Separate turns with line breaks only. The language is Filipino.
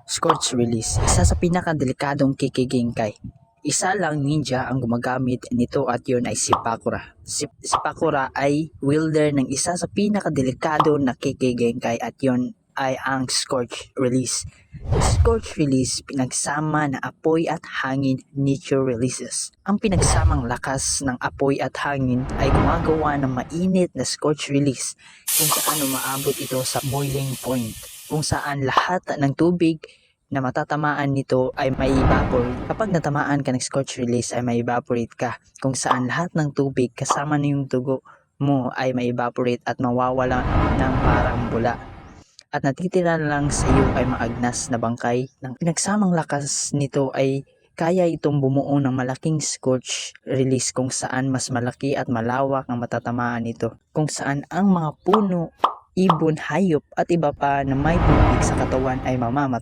Scorch Release, isa sa pinakadelikadong Kikigengkai. Isa lang ninja ang gumagamit nito at yun ay si Pakura. Si Pakura ay wielder ng isa sa pinakadelikado na Kikigengkai at yun ay ang Scorch Release. Scorch Release, pinagsama na apoy at hangin nature releases. Ang pinagsamang lakas ng apoy at hangin ay gumagawa ng mainit na Scorch Release kung saan umaabot ito sa boiling point, kung saan lahat ng tubig na matatamaan nito ay may evaporate. Kapag natamaan ka ng Scorch Release ay may evaporate ka, kung saan lahat ng tubig kasama na yung dugo mo ay may evaporate at mawawala ng parang bula. At natitira lang sa iyo ay maagnas na bangkay. Ng pinagsamang lakas nito ay kaya itong bumuo ng malaking Scorch Release kung saan mas malaki at malawak ang matatamaan nito. Kung saan ang mga puno, ibon, hayop at iba pa na may tubig sa katawan ay mamamatay.